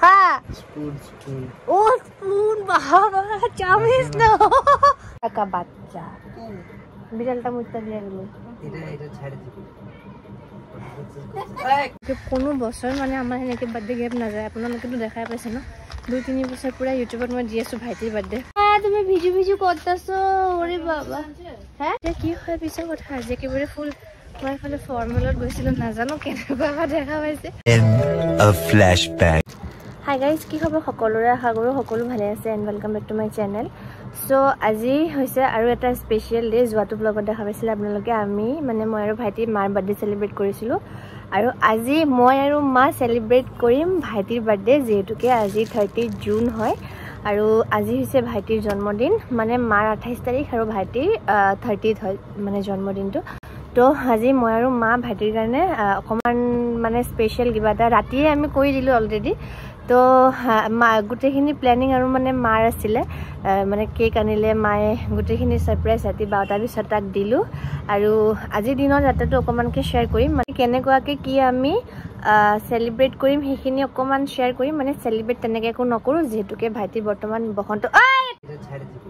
हाँ spoon spoon ओ spoon बाबा चामिस ना का बच्चा বিড়ালটা মুইতা দিয়ে গেল এটা ছেড়ে দিবি কোনো বছর মানে আমাৰ এনেকে বাৰ্থডে গেপ নাযায় আপোনালোকেতো দেখাই পাইছে ন 2-3 বছৰ পুৰা ইউটিউবত মই দি আছো ভাইটিৰ বাৰ্থডে তুমি ভিডিও কৰতেছো ওৰে বাবা হ্যাঁ কি হয় পিছৰ কথা যে কেবৰে ফুল মই ফালে ফৰ্মুলাত গৈছিল নাজানো কেনেকুৱা দেখা পাইছে a flashback Hi guys, কি খবৰ সকলোৰে আশা কৰো সকলো ভালে আছে and welcome back to my channel so আজি হৈছে আৰু এটা স্পেশাল ডে যোৱাটো ব্লগত দেখা পাইছিল আপোনালোকে আমি মানে মই আৰু ভাইটি মাৰ বাৰ্থডে সেলিব্ৰেট কৰিছিলো আৰু আজি মই আৰু মা সেলিব্ৰেট কৰিম ভাইটিৰ বাৰ্থডে যেহেতুকে আজি 30 জুন হয় আৰু আজি হৈছে ভাইটিৰ জন্মদিন মানে মাৰ 28 তাৰিখ আৰু ভাইটিৰ 30th হয় মানে জন্মদিনটো তো আজি মই আৰু মা ভাইটিৰ কাৰণে অকমান মানে স্পেশাল কিবা এটা ৰাতিয়ে আমি কৰি দিলো অলৰেডি তো গুটেখিনি প্ল্যানিং আৰু মানে মাৰ আছিল মানে কেক আনিলে মায়ে গুটেখিনি সাৰপ্ৰাইজ ৰাতি 12টা পিছত তাক দিলো আৰু আজি দিনৰ ৰাতিটো অকমানকে শেয়াৰ কৰিম মানে কেনেকুৱাকে কি আমি সেলিব্ৰেট কৰিম হেখিনি অকমান শেয়াৰ কৰিম মানে সেলিব্ৰেট তেনেকে একো নকৰো যেহেতুকে ভাইটি বৰ্তমান বসন্ত এটা ছেড়ে দিবি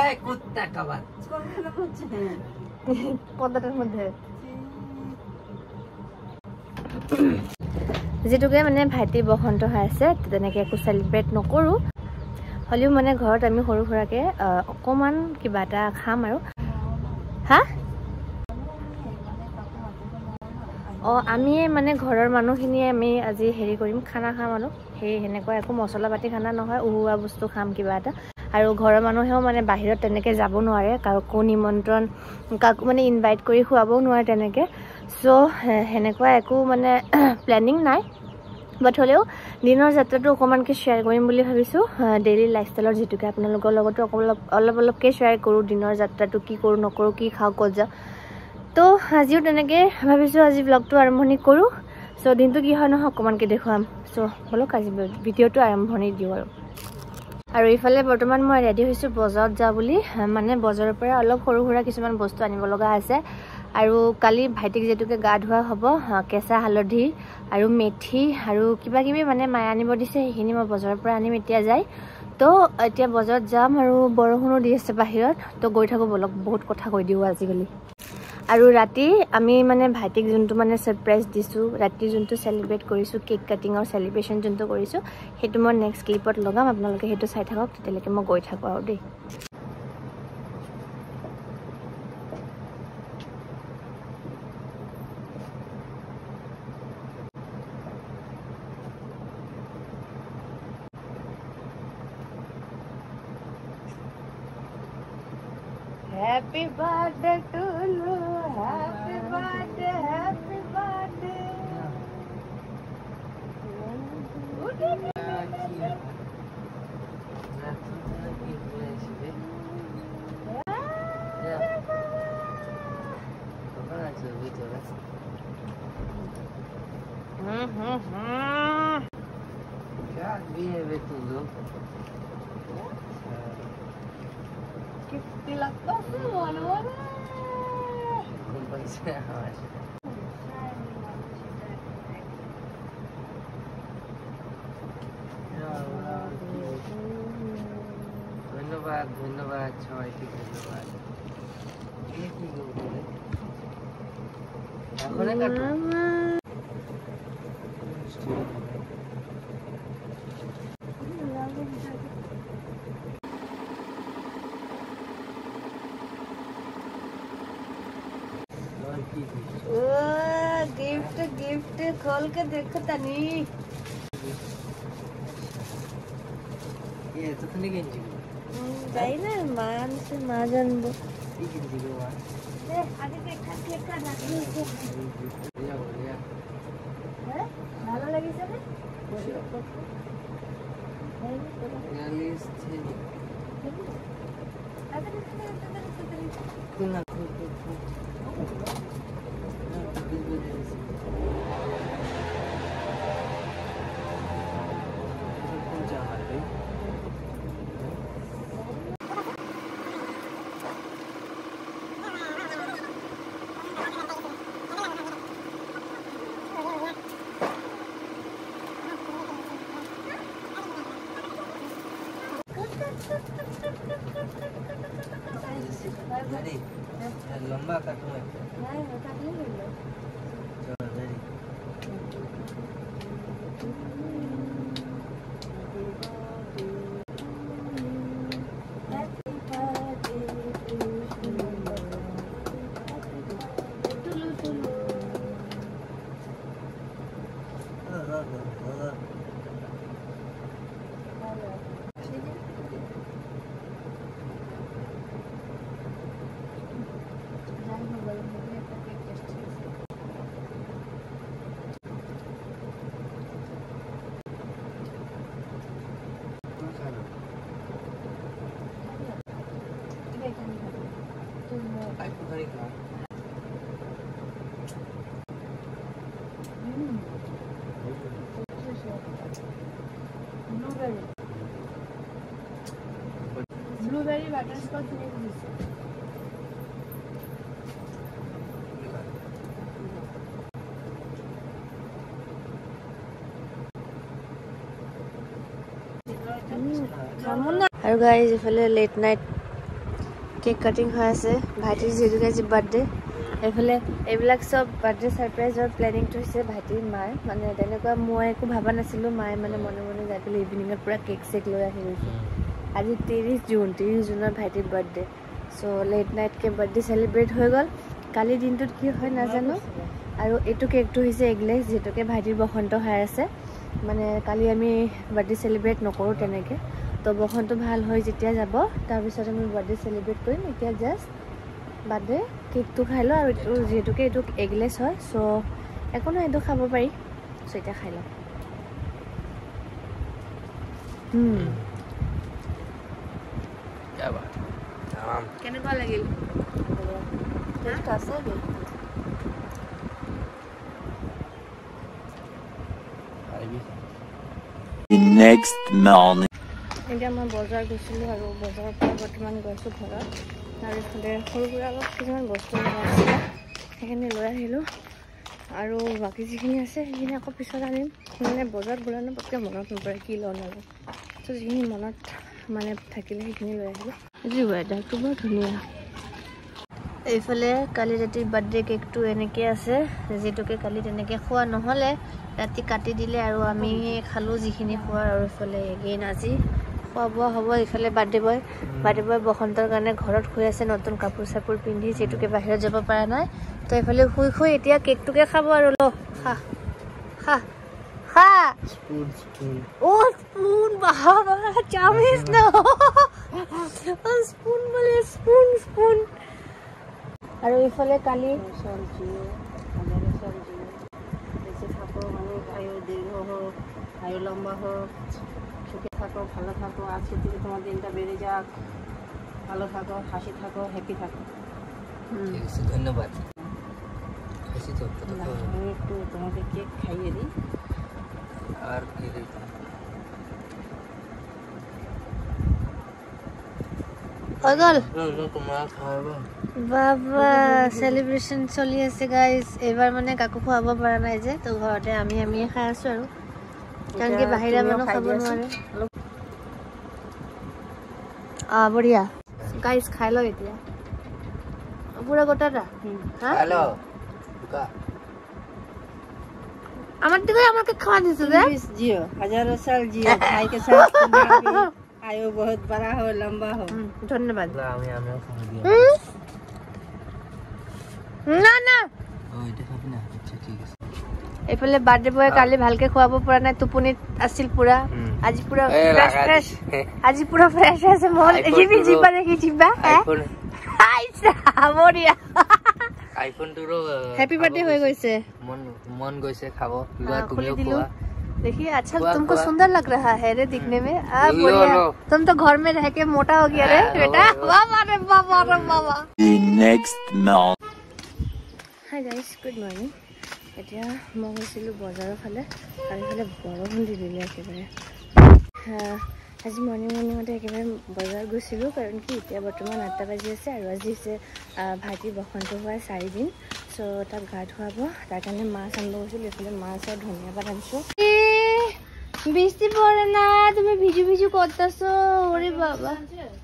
এই কুত্তা কাবাত কোনখানে হচ্ছে পদাটাৰ মধ্যে যেটুকে মানে ভাইটি বসন্ত হৈ আছে তেনেকে একো সেলিব্ৰেট নকৰো হলিও মানে ঘৰত আমি সৰু সৰাকে অকমান কিবা এটা খাম আৰু হা আমি মানে ঘৰৰ মানুহখিনিয়ে আমি আজি হেৰি কৰিম খানা খাম আৰু সেই হেনেকুৱা একো মছলা পাতি খানা নহয় উহুৱা বস্তু খাম কিবা এটা আৰু ঘৰৰ মানুহেও মানে বাহিৰত তেনেকে যাব নোৱাৰে কাকো নিমন্ত্ৰণ কাকো মানে ইনভাইট কৰি খুৱাবও নোৱাৰে তেনেকে সো হেনেকুৱা একো মানে প্ল্যানিং নাই বাট হলেও দিনৰ যাত্ৰাটো অকমানকে শেয়াৰ কৰিম বুলি ভাবিছো ডেইলি লাইফষ্টাইলৰ যেটুকে আপোনালোকৰ লগতো অলপকে শেয়াৰ কৰো দিনৰ যাত্ৰাটো কি কৰো নকৰো কি খাও ক'ত যাও তো আজিও তেনেকে ভাবিছো আজি ব্লগটো আৰম্ভণি কৰো সো দিনটো কি হয় নহয় অকমানকে দেখুৱাম সো বলক আজি ভিডিওটো আৰম্ভণি দিও আৰু ইফালে বৰ্তমান মই ৰেডি হৈছো বজাৰত যা বুলি মানে বজাৰৰ পৰা অলপ সৰু সৰু কিছুমান বস্তু আনিব লগা আছে আৰু কালি ভাইটিক যেটুকে গা ধোৱা হ'ব কেঁচা হালধি আৰু মেথি আৰু কিবা কিবি মানে মায়ে আনিব দিছে হেখিনি মই বজাৰৰ পৰা আনিম এতিয়া যাই তো এতিয়া বজাৰত যাম আৰু বৰষুণো দি আছে বাহিৰত তো গৈ থাকো বলক বহুত কথা কৈ দিও আজিকালি আৰু ৰাতি আমি মানে ভাইটিক যোনটো মানে সাৰপ্ৰাইজ দিছো ৰাতি যোনটো সেলিব্ৰেট কৰিছো কেক কাটিংৰ সেলিব্ৰেশন যোনটো কৰিছো হেতু মই নেক্সট ক্লিপত লগাম আপোনালোকে হেতু চাই থাকক তেতিয়ালৈকে মই গৈ থাকো আৰু দেই Happy birthday to you, happy birthday, happy birthday. क्या भी है तू लोग Que lactoso, mano. कौन कौन से आवाज ধন্যবাদ ধন্যবাদ সবাইকে ধন্যবাদ কি কি বলে এখন কাটো गिफ्ट गिफ्ट खोल के देखो तनी ये तो तने गेंजी जाई ना मान से मां जानबो ये गेंजी को वा ए आगे देखा केक का नाखी बढ़िया बढ़िया है ভালো লাগিছে না रियलिस्ट थे कुल ना कुल Ready? लंबा काटूं मैं नहीं वो काट नहीं लो चलो ready iPhone kali ka blueberry butterscotch mix আৰু গাইজ ইফালে লেট নাইট কেক কাটিং হৈ আছে ভাইটিৰ যিহেতুকে আজি বাৰ্থডে এইফালে এইবিলাক চব বাৰ্থডে ছাৰপ্ৰাইজৰ প্লেনিংটো হৈছে ভাইটিৰ মাৰ মানে তেনেকুৱা মই একো ভাবা নাছিলোঁ মায়ে মানে মনে মনে যাই পেলাই ইভিনিঙত পূৰা কেক চেক লৈ আহি গৈছে আজি 30 জুনৰ ভাইটিৰ বাৰ্থডে চ' লেট নাইটকৈ বাৰ্থডে চেলিব্ৰেট হৈ গ'ল কালি দিনটোত কি হয় নাজানো আৰু এইটো কেকটো হৈছে এগলেছ যিহেতুকে ভাইটিৰ বসন্ত হৈ আছে মানে কালি আমি বাৰ্থডে চেলিব্ৰেট নকৰোঁ তেনেকৈ তো বসন্ত ভাল হৈ যেতিয়া যাব তাৰপিছত আমি বাৰ্থডে চেলিব্ৰেট কৰিম এতিয়া জাষ্ট বাৰ্থডে কেকটো খাই লওঁ আৰু এইটো যিহেতুকে এইটো এগলেছ হয় চ' একো নহয় এইটো খাব পাৰি চ' এতিয়া খাই লওঁ কেনেকুৱা লাগিল Next morning. এতিয়া মই বজাৰ গৈছিলোঁ আৰু বজাৰৰ পৰা বৰ্তমান গৈছোঁ ঘৰত আৰু এইফালে সৰু সুৰা অলপ কিছুমান বস্তু আছিলে সেইখিনি লৈ আহিলোঁ আৰু বাকী যিখিনি আছে সেইখিনি আকৌ পিছত আনিম মানে বজাৰত গ'লে ন পটকৈ মনত নপৰে কি লওঁ আৰু ত' যিখিনি মনত মানে থাকিলে সেইখিনি লৈ আহিলোঁ যি ৱেডাৰটো বৰ ধুনীয়া এইফালে কালি ৰাতিৰ বাৰ্থডে কেকটো এনেকৈ আছে যিটোকে কালি তেনেকৈ খোৱা নহ'লে ৰাতি কাটি দিলে আৰু আমি খালোঁ যিখিনি খোৱাৰ আৰু এইফালে এগেইন আজি খোৱা বোৱা হ'ব এইফালে বাৰ্থডে বয় বসন্তৰ কাৰণে ঘৰত শুই আছে নতুন কাপোৰ চাপোৰ পিন্ধি যিটোকে বাহিৰত যাব পৰা নাই তো এইফালে শুই এতিয়া কেকটোকে খাব আৰু ল খা খা খা spoon oh spoon বাবা চামিচ না spoon বলে spoon আৰু এইফালে কালি সবজি বেশি থাকো মানে আয়ু দীর্ঘ হোক আয়ু লম্বা হোক সুখে থাকো ভালো থাকো আজকে থেকে তোমার দিনটা বেড়ে যাক ভালো থাকো হাসি থাকো হ্যাপি থাকো ধন্যবাদ আমি একটু তোমাকে কেক খাইয়ে দিই আর পাগল তোমার খাওয়াবো বাবা সেলিব্রেশন চলি আছে গাইজ এইবাৰ মানে কাকো খুৱাব পৰা নাই যে তো ঘৰতে আমিয়ে খাই আছো আৰু কাৰণ কি বাহিৰা মানুহ খাব নোৱাৰে বঢ়িয়া গাইজ খাই লওঁ এতিয়া পুৰা গোটাটা হ্যালো আমার দিকে আমাকে খাওয়া দিছে রে जियो हजारों साल जियो भाई के साथ आयु बहुत बड़ा हो लंबा हो ধন্যবাদ আমিও খাওয়া দিয়া না না এটা খাবি না আচ্ছা ঠিক আছে এইফালে বাৰ্থডে বয় কালি ভালকে খুৱাব পৰা নাই টোপনিত আছিল পুৰা আজি পুৰা ফ্ৰেছ আজি পুৰা ফ্ৰেছ আছে মল জিবি জিবা দেখি জিবা আইছা বঢ়িয়া আইফোন টুৰো হ্যাপি বাৰ্থডে হৈ গৈছে মন গৈছে খাব লোৱা তুমিও খোৱা देखिए अच्छा तुमको सुंदर लग रहा है रे दिखने में बढ़िया तुम तो घर में रह के मोटा हो गया रे बेटा वाह रे बाबा रे बाबा Next morning. Hi guys good morning এতিয়া মই গৈছিলোঁ বজাৰৰ ফালে আৰু এইফালে বৰষুণ দি দিলে একেবাৰে আজি মৰ্ণিঙতে একেবাৰে বজাৰ গৈছিলোঁ কাৰণ কি এতিয়া বৰ্তমান 8টা বাজি আছে আৰু আজি হৈছে ভাইটি বসন্ত হোৱাৰ 4 দিন চ' তাক গা ধুৱাব তাৰ কাৰণে মাছ আনিব গৈছিলোঁ এইফালে মাছ আৰু ধনিয়া পাত আনিছোঁ বৃষ্টি পড়ে না, তুমি ভিজু ভিজু করতেছো। ওরে বাবা,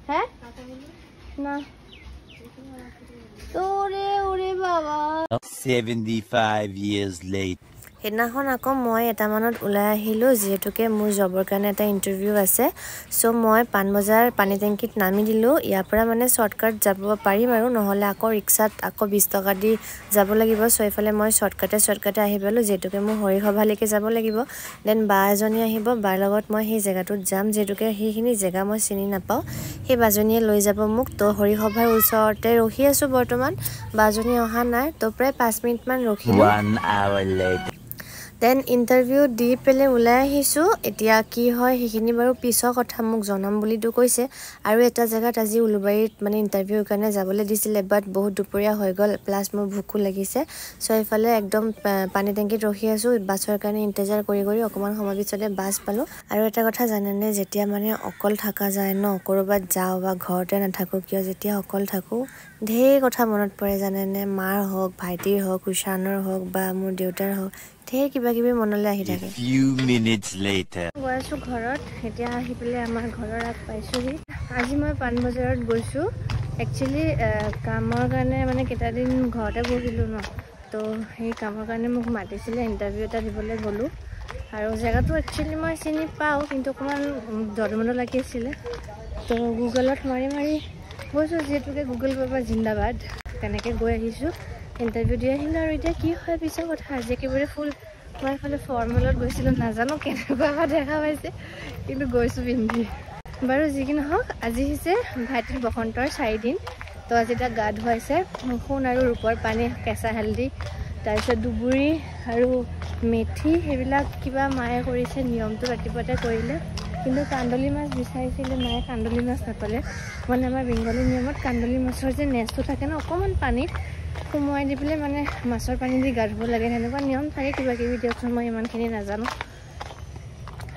হ্যাঁ না তোরে, ওরে বাবা। 75 years later. সেইদিনাখন আকৌ মই এটামানত ওলাই আহিলোঁ, যিহেতুকে মোৰ জবৰ কাৰণে এটা ইণ্টাৰভিউ আছে। চ' মই পাণবজাৰ পানী টেংকিত নামি দিলোঁ। ইয়াৰ পৰা মানে শ্বৰ্টকাট যাব পাৰিম আৰু, নহ'লে আকৌ ৰিক্সাত আকৌ 20 টকা দি যাব লাগিব। চ' এইফালে মই শ্বৰ্টকাটে আহি পালোঁ, যিহেতুকে মোৰ হৰিসভালৈকে যাব লাগিব। দেন বা এজনী আহিব, বাৰ লগত মই সেই জেগাটোত যাম, যিহেতুকে সেইখিনি জেগা মই চিনি নাপাওঁ। সেই বাজনীয়ে লৈ যাব মোক। তো হৰিসভাৰ ওচৰতে ৰখি আছোঁ বৰ্তমান, বাজনী অহা নাই। তো প্ৰায় 5 মিনিটমান ৰখিলোঁ। 1 hour later. দেন ইণ্টাৰভিউ দি পেলাই ওলাই আহিছোঁ। এতিয়া কি হয় সেইখিনি বাৰু পিছৰ কথা, মোক জনাম বুলিতো কৈছে। আৰু এটা জেগাত আজি উলুবাৰীত মানে ইণ্টাৰভিউৰ কাৰণে যাবলৈ দিছিলে, বাট বহুত দুপৰীয়া হৈ গ'ল, প্লাছ মোৰ ভোকো লাগিছে। চ' এইফালে একদম পানী টেংকিত ৰখি আছোঁ, বাছৰ কাৰণে ইন্তজাৰ কৰি অকণমান সময় পিছতে বাছ পালোঁ। আৰু এটা কথা জানেনে, যেতিয়া মানে অকল থকা যায় ন, ক'ৰবাত যাওঁ বা ঘৰতে নাথাকোঁ কিয়, যেতিয়া অকল থাকোঁ ঢেৰ কথা মনত পৰে জানেনে। মাৰ হওক, ভাইটিৰ হওক, কুশানৰ হওক বা মোৰ দেউতাৰ হওক, ঢেৰ কিবা কিবি মনলৈ আহি থাকে। Few minutes later. গৈ আছোঁ ঘৰত। এতিয়া আহি পেলাই আমাৰ ঘৰৰ আগ পাইছোঁহি। আজি মই পাণবজাৰত গৈছোঁ একচুৱেলি কামৰ কাৰণে, মানে কেইটাদিন ঘৰতে বহিলোঁ ন, তো সেই কামৰ কাৰণে মোক মাতিছিলে, ইণ্টাৰভিউ এটা দিবলৈ গ'লোঁ। আৰু জেগাটো একচুৱেলি মই চিনি পাওঁ, কিন্তু অকণমান দৰমনো লাগি আছিলে। তো গুগলত মাৰি গৈছোঁ, যিহেতুকে গুগল বাবা জিন্দাবাদ। তেনেকৈ গৈ আহিছোঁ, ইণ্টাৰভিউ দি আহিলোঁ। আৰু এতিয়া কি হয় পিছৰ কথা, আজি একেবাৰে ফুল মই এইফালে ফৰ্মেলত গৈছিলোঁ, নাজানো কেনেকুৱা বা দেখা পাইছে, কিন্তু গৈছোঁ পিন্ধি। বাৰু যি কি নহওক, আজি হৈছে ভাইটিৰ বসন্তৰ 4 দিন। তো আজি তাক গা ধুৱাইছে, সোণ আৰু ৰূপৰ পানী, কেঁচা হালধি, তাৰপিছত দুবুৰি আৰু মেথি, সেইবিলাক কিবা মায়ে কৰিছে, নিয়মটো ৰাতিপুৱাতে কৰিলে। কিন্তু কান্দুলি মাছ বিচাৰিছিলে মায়ে, কান্দুলি মাছ নাপালে। মানে আমাৰ বেংগলী নিয়মত কান্দুলি মাছৰ যে নেচটো থাকে ন, অকণমান পানীত সোমোৱাই দি পেলাই মানে মাছৰ পানী দি গা ধুব লাগে, সেনেকুৱা নিয়ম থাকে কিবা কিবি। দিয়কচোন, মই ইমানখিনি নাজানো।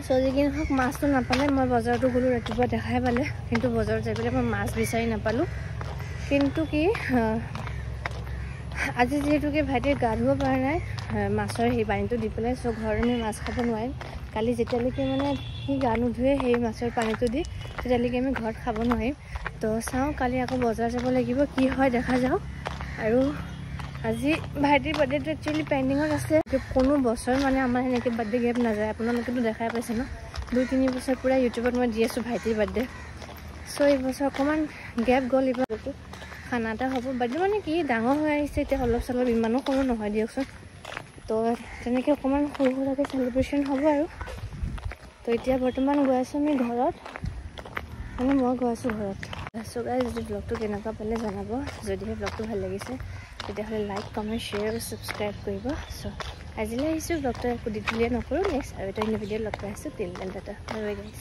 চ' যি কি নহওক, মাছটো নাপালে। মই বজাৰতো গ'লোঁ, ৰাতিপুৱা দেখাই পালে, কিন্তু বজাৰত যাই পেলাই মই মাছ বিচাৰি নাপালোঁ। কিন্তু কি আজি যিহেতুকে ভাইটিয়ে গা ধুব পৰা নাই, মাছৰ সেই পানীটো দি পেলাই, চ' ঘৰত আমি মাছ খাব নোৱাৰিম। কালি যেতিয়ালৈকে মানে সি গা নুধুৱে সেই মাছৰ পানীটো দি, তেতিয়ালৈকে আমি ঘৰত খাব নোৱাৰিম। তো চাওঁ, কালি আকৌ বজাৰ যাব লাগিব, কি হয় দেখা যাওক। আৰু আজি ভাইটিৰ বাৰ্থডেটো একচুৱেলি পেণ্ডিঙত আছে। কোনো বছৰ মানে আমাৰ সেনেকৈ বাৰ্থডে গেপ নাযায়, আপোনালোকেতো দেখাই পাইছে ন, 2-3 বছৰ পূৰা ইউটিউবত মই দি আছোঁ ভাইটিৰ বাৰ্থডে। চ' এইবছৰ অকণমান গেপ গ'ল। এইবাৰ খানা এটা হ'ব, বাৰ্থডে মানে কি ডাঙৰ হৈ আহিছে এতিয়া, অলপ চলপ, ইমানো সৰু নহয় দিয়কচোন। তো তেনেকৈ অকণমান সৰু সুৰাকৈ চেলিব্ৰেশ্যন হ'ব আৰু। তো এতিয়া বৰ্তমান গৈ আছোঁ আমি ঘৰত, মানে মই গৈ আছোঁ ঘৰত। চ' গাইজ, যদি ব্লগটো কেনেকুৱা পালে জনাব। যদিহে ব্লগটো ভাল লাগিছে তেতিয়াহ'লে লাইক, কমেণ্ট, শ্বেয়াৰ আৰু ছাবস্ক্ৰাইব কৰিব। চ' আজিলৈ আহিছোঁ, ব্লগটো একো দীঘলীয়া নকৰোঁ। নেক্সট আৰু এটা ভিডিঅ'ত লগ পাই আছোঁ। Till then tata, bye bye guys.